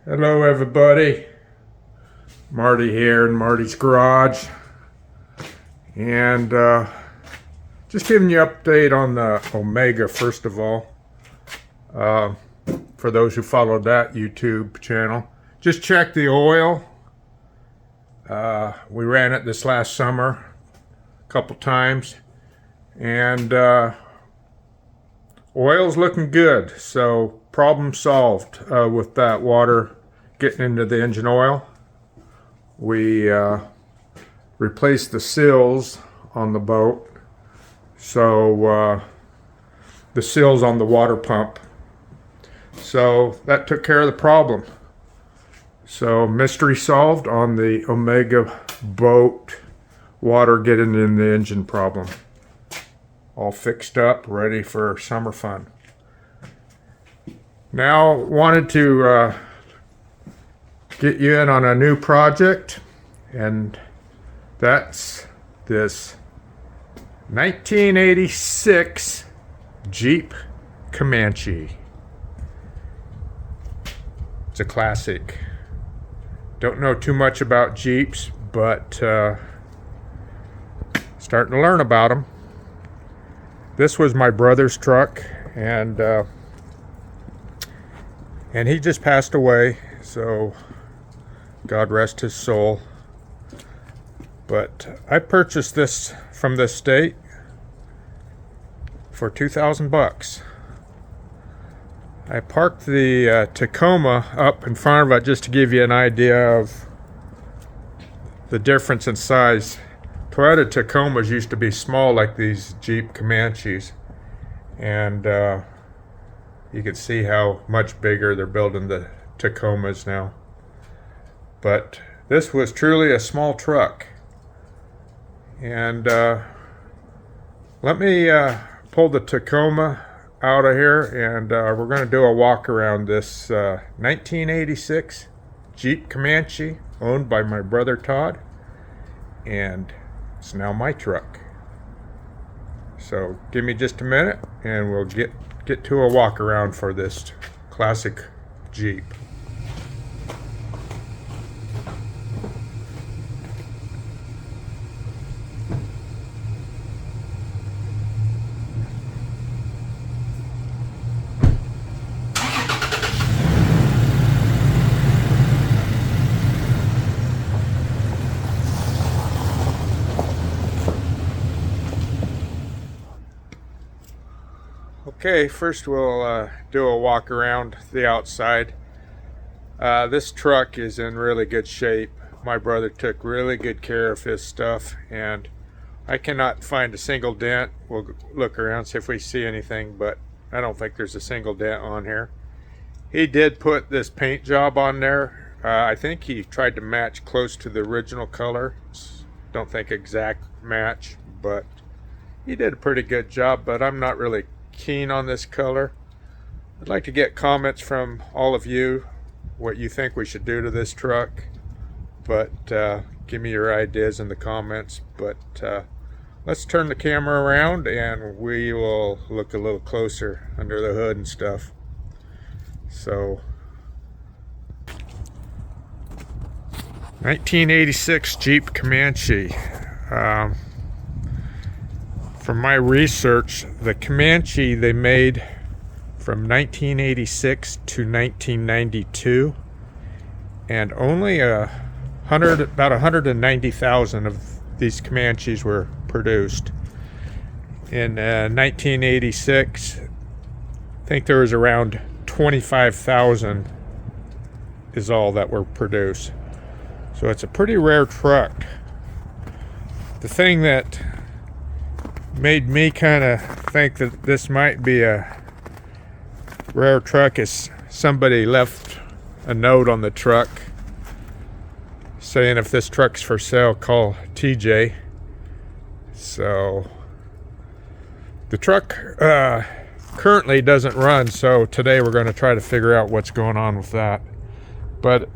Hello everybody, Marty here in Marty's Garage, and just giving you an update on the Omega first of all. For those who follow that YouTube channel, just check the oil. We ran it this last summer a couple times, and oil's looking good, so problem solved with that water getting into the engine oil. We replaced the seals on the boat, so the seals on the water pump, so that took care of the problem. So mystery solved on the Omega boat, water getting in the engine problem. All fixed up, ready for summer fun. Now wanted to get you in on a new project, and that's this 1986 Jeep Comanche. It's a classic. Don't know too much about Jeeps, but starting to learn about them. This was my brother's truck, and he just passed away, so God rest his soul. But I purchased this from the state for $2,000. I parked the Tacoma up in front of it just to give you an idea of the difference in size. Toyota Tacomas used to be small like these Jeep Comanches, and you can see how much bigger they're building the Tacomas now. But this was truly a small truck. And let me pull the Tacoma out of here, and we're going to do a walk around this 1986 Jeep Comanche owned by my brother Todd, and it's now my truck. So give me just a minute and we'll get to a walk around for this classic Jeep. Okay, first we'll do a walk around the outside. This truck is in really good shape. My brother took really good care of his stuff, and I cannot find a single dent. We'll look around, see if we see anything, but I don't think there's a single dent on here. He did put this paint job on there. I think he tried to match close to the original color. Don't think exact match, but he did a pretty good job, but I'm not really keen on this color. I'd like to get comments from all of you what you think we should do to this truck, but give me your ideas in the comments. But let's turn the camera around and we will look a little closer under the hood and stuff. So 1986 Jeep Comanche. From my research, the Comanche they made from 1986 to 1992, and only about 190,000 of these Comanches were produced. In 1986, I think there was around 25,000 is all that were produced. So it's a pretty rare truck. The thing that made me kind of think that this might be a rare truck is somebody left a note on the truck saying if this truck's for sale, call TJ. So the truck currently doesn't run, so today we're going to try to figure out what's going on with that. But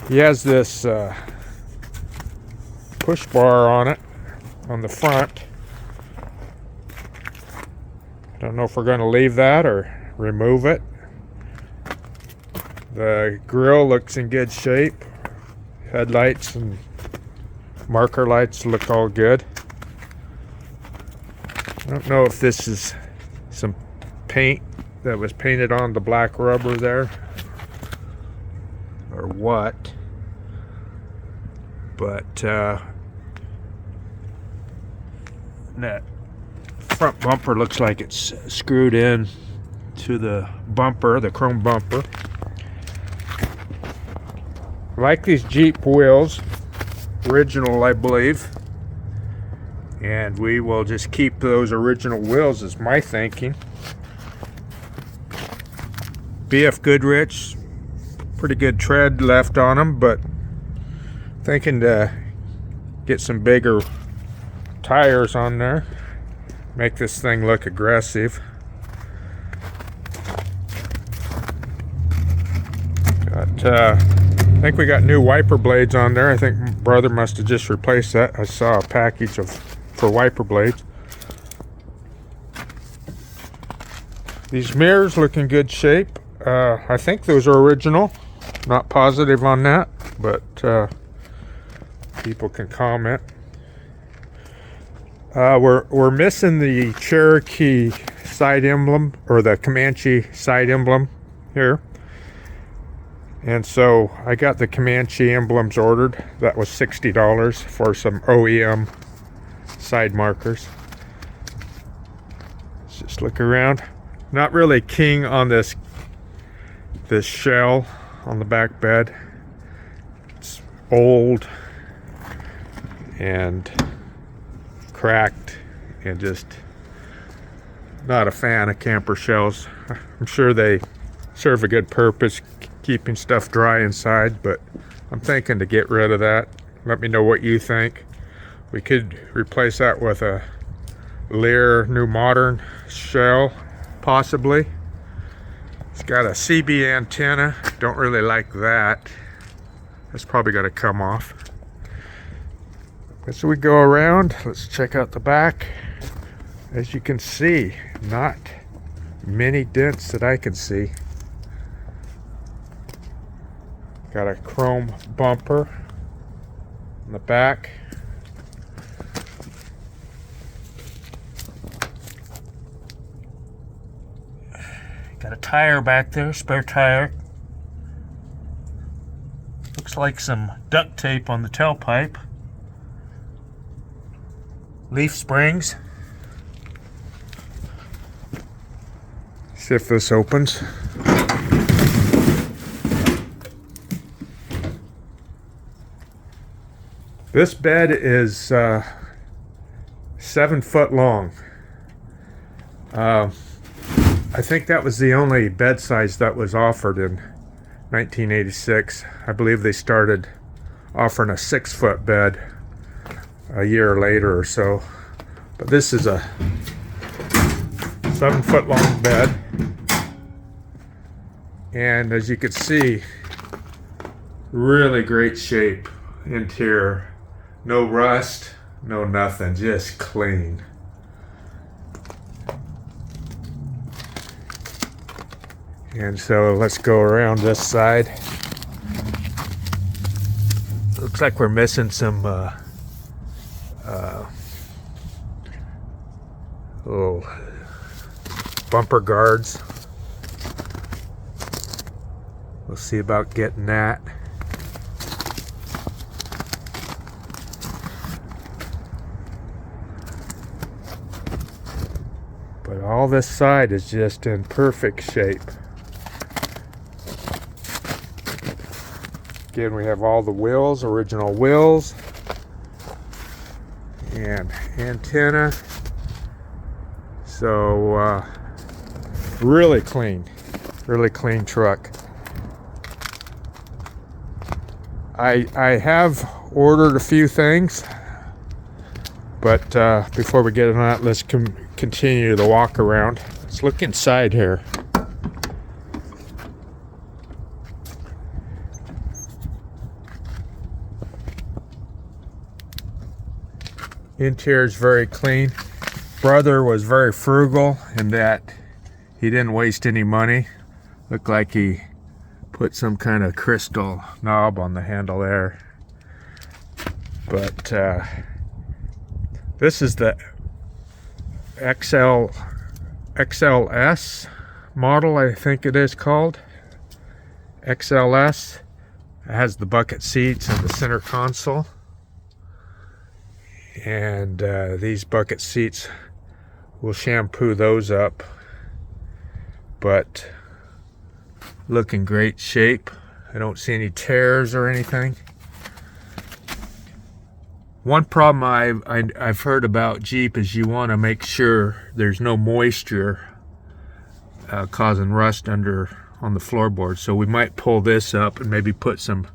he has this push bar on it on the front. I don't know if we're going to leave that or remove it. The grill looks in good shape. Headlights and marker lights look all good. I don't know if this is some paint that was painted on the black rubber there or what, but that front bumper looks like it's screwed in to the bumper, the chrome bumper. I like these Jeep wheels, original I believe, and we will just keep those original wheels is my thinking. BF Goodrich, pretty good tread left on them, but thinking to get some bigger tires on there, make this thing look aggressive. I think we got new wiper blades on there. I think brother must have just replaced that. I saw a package for wiper blades. These mirrors look in good shape. I think those are original. Not positive on that, but people can comment. We're missing the Cherokee side emblem, or the Comanche side emblem here. And so I got the Comanche emblems ordered. That was $60 for some OEM side markers. Let's just look around. Not really keen on this shell on the back bed. It's old and cracked and just not a fan of camper shells. I'm sure they serve a good purpose, keeping stuff dry inside, but I'm thinking to get rid of that. Let me know what you think. We could replace that with a Lear New Modern shell, possibly. It's got a CB antenna. Don't really like that. That's probably going to come off. As we go around, let's check out the back. As you can see, not many dents that I can see. Got a chrome bumper in the back. Got a tire back there, spare tire. Looks like some duct tape on the tailpipe. Leaf springs. See if this opens. This bed is 7 foot long. I think that was the only bed size that was offered in 1986. I believe they started offering a 6 foot bed a year later or so. But this is a 7 foot long bed. And as you can see, really great shape interior. No rust, no nothing, just clean. And so let's go around this side. Looks like we're missing some little bumper guards. We'll see about getting that. But all this side is just in perfect shape. Again, we have all the wheels, original wheels, and antenna. So really clean truck. I have ordered a few things, but before we get on that, let's continue the walk around. Let's look inside here. Interior is very clean. Brother was very frugal in that he didn't waste any money. Looked like he put some kind of crystal knob on the handle there. But this is the XLS model, I think it is called. XLS. It has the bucket seats and the center console. And these bucket seats, we'll shampoo those up. But look in great shape. I don't see any tears or anything. One problem I've heard about Jeep is you want to make sure there's no moisture causing rust on the floorboard. So we might pull this up and maybe put some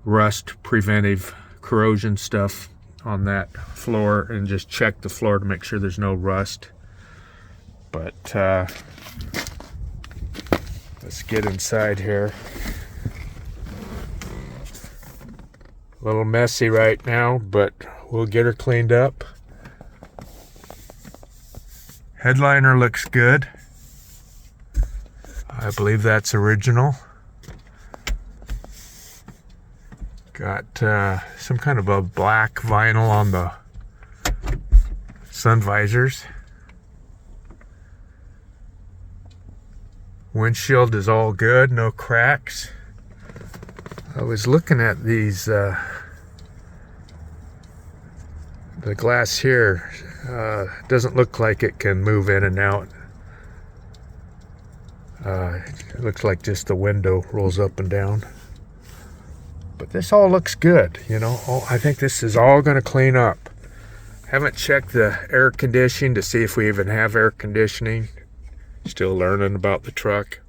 rust preventive corrosion stuff on that floor and just check the floor to make sure there's no rust. But let's get inside here. A little messy right now, but we'll get her cleaned up. Headliner looks good. I believe that's original. Got some kind of a black vinyl on the sun visors. Windshield is all good, no cracks. I was looking at these, the glass here doesn't look like it can move in and out. It looks like just the window rolls up and down. But this all looks good, you know. I think this is all going to clean up. Haven't checked the air conditioning to see if we even have air conditioning. Still learning about the truck.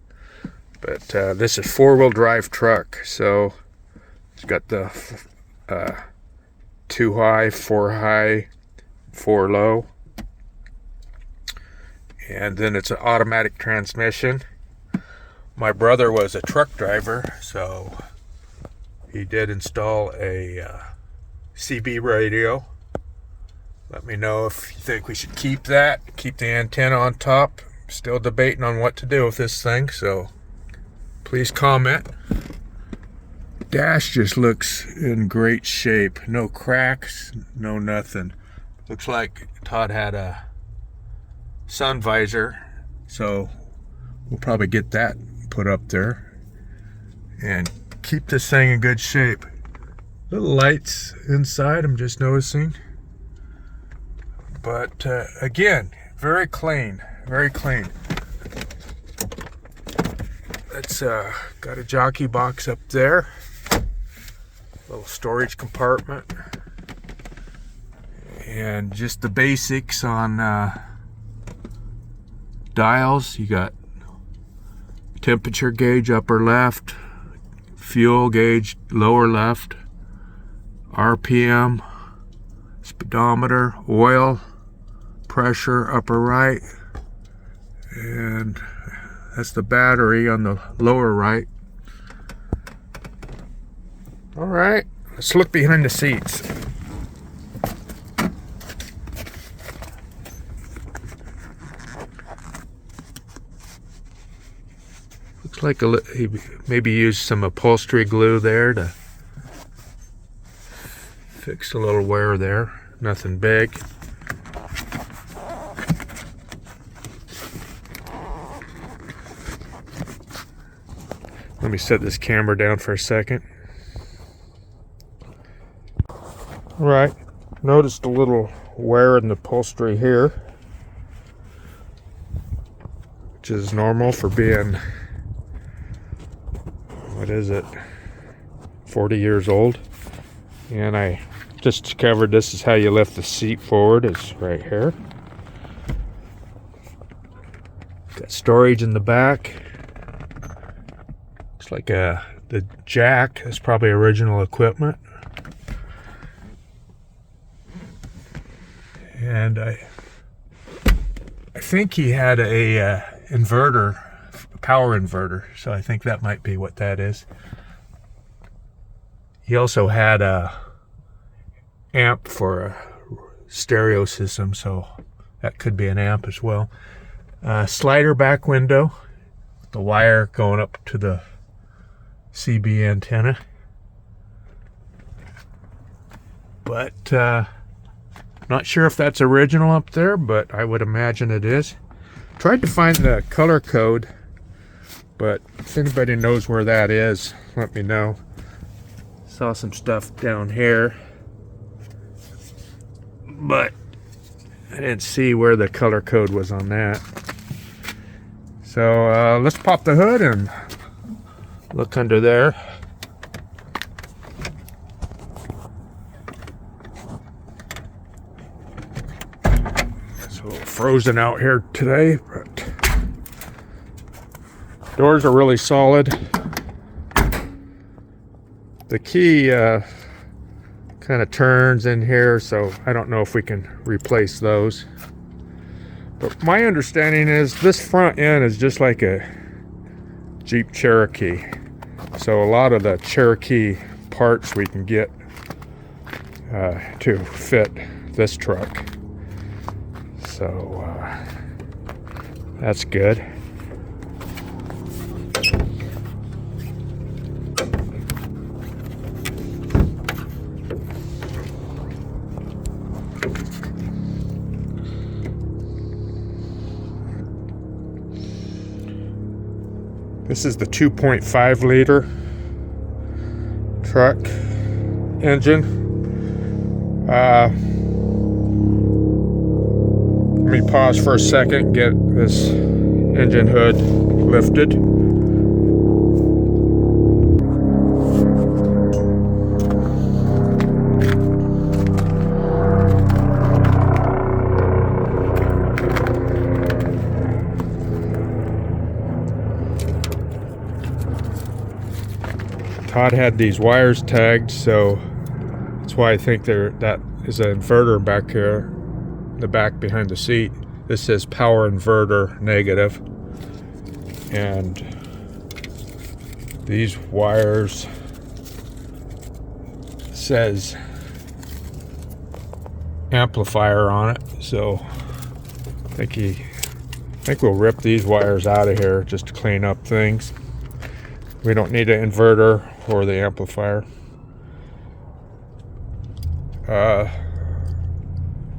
But this is 4-wheel drive truck, so it's got the 2 high, 4 high, 4 low, and then it's an automatic transmission. My brother was a truck driver, so he did install a CB radio. Let me know if you think we should keep that, keep the antenna on top. Still debating on what to do with this thing, so please comment. Dash just looks in great shape. No cracks, no nothing. Looks like Todd had a sun visor, so we'll probably get that put up there and keep this thing in good shape. Little lights inside, I'm just noticing. But again, very clean, very clean. It's got a jockey box up there, little storage compartment, and just the basics on dials. You got temperature gauge upper left, fuel gauge lower left, RPM, speedometer, oil, pressure upper right, and that's the battery on the lower right. All right, let's look behind the seats. Looks like he maybe used some upholstery glue there to fix a little wear there. Nothing big. Let me set this camera down for a second. All right, noticed a little wear in the upholstery here, which is normal for being, what is it, 40 years old. And I just discovered this is how you lift the seat forward. It's right here. Got storage in the back. Looks like the jack is probably original equipment. And I think he had a inverter, power inverter, so I think that might be what that is. He also had a amp for a stereo system, so that could be an amp as well. Slider back window, the wire going up to the CB antenna. But not sure if that's original up there, but I would imagine it is. Tried to find the color code, but if anybody knows where that is, let me know. Saw some stuff down here, but I didn't see where the color code was on that. So let's pop the hood and look under there. It's a little frozen out here today, but doors are really solid. The key kind of turns in here, so I don't know if we can replace those. But my understanding is this front end is just like a Jeep Cherokee. So a lot of the Cherokee parts we can get to fit this truck. So that's good. This is the 2.5 liter truck engine. Let me pause for a second, get this engine hood lifted. Todd had these wires tagged, so that's why I think that is an inverter back here, in the back behind the seat. This says power inverter negative, and these wires says amplifier on it. So I think we'll rip these wires out of here just to clean up things. We don't need an inverter or the amplifier.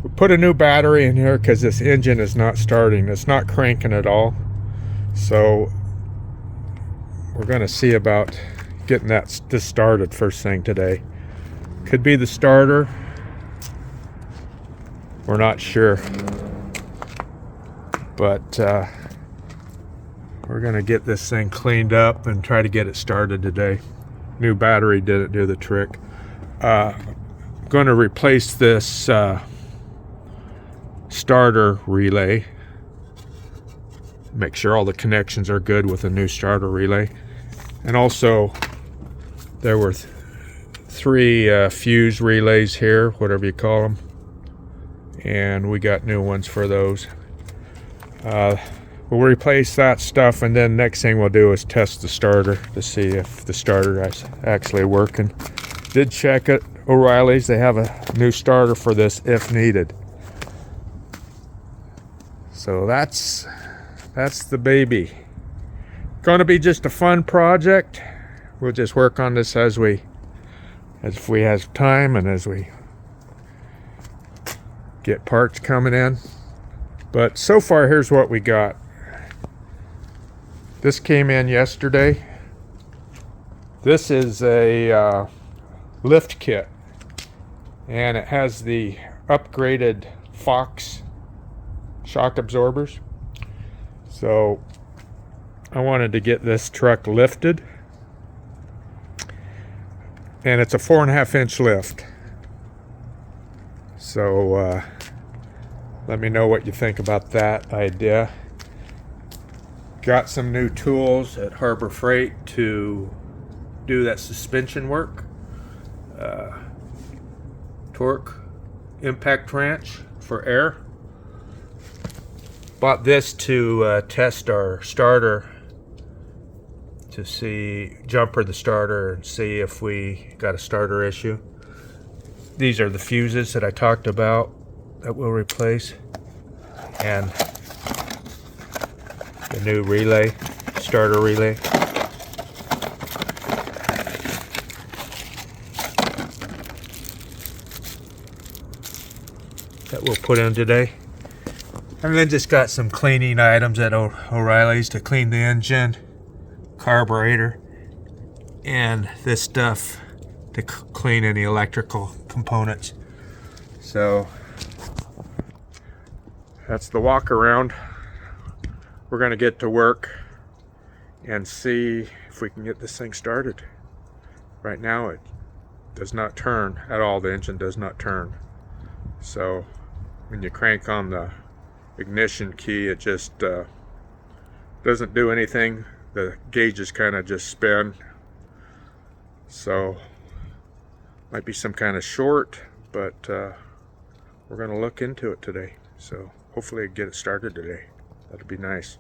We put a new battery in here because this engine is not starting. It's not cranking at all. So we're going to see about getting this started first thing today. Could be the starter. We're not sure. But we're going to get this thing cleaned up and try to get it started today. New battery didn't do the trick. I'm going to replace this starter relay. Make sure all the connections are good with a new starter relay. And also, there were three fuse relays here, whatever you call them. And we got new ones for those. We'll replace that stuff, and then next thing we'll do is test the starter to see if the starter is actually working. Did check it. O'Reilly's, they have a new starter for this if needed. So that's the baby. Going to be just a fun project. We'll just work on this as we have time and as we get parts coming in. But so far, here's what we got. This came in yesterday. This is a lift kit, and it has the upgraded Fox shock absorbers. So I wanted to get this truck lifted, and it's a 4.5 inch lift. So let me know what you think about that idea. Got some new tools at Harbor Freight to do that suspension work. Torque impact wrench for air. Bought this to test our starter, to see, jumper the starter and see if we got a starter issue. These are the fuses that I talked about that we'll replace, and the new relay, starter relay. that we'll put in today. And then just got some cleaning items at O'Reilly's to clean the engine, carburetor, and this stuff to clean any electrical components. So that's the walk around. We're going to get to work and see if we can get this thing started. Right now it does not turn at all. The engine does not turn. So when you crank on the ignition key, it just doesn't do anything. The gauges kind of just spin. So might be some kind of short, but we're going to look into it today. So hopefully get it started today. That'd be nice.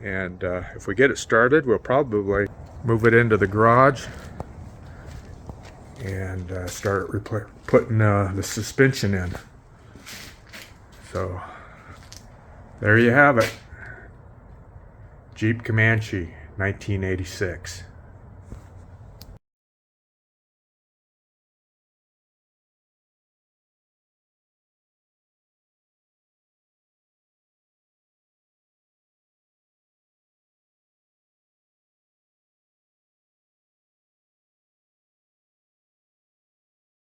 And if we get it started, we'll probably move it into the garage and start putting the suspension in. So there you have it. Jeep Comanche 1986.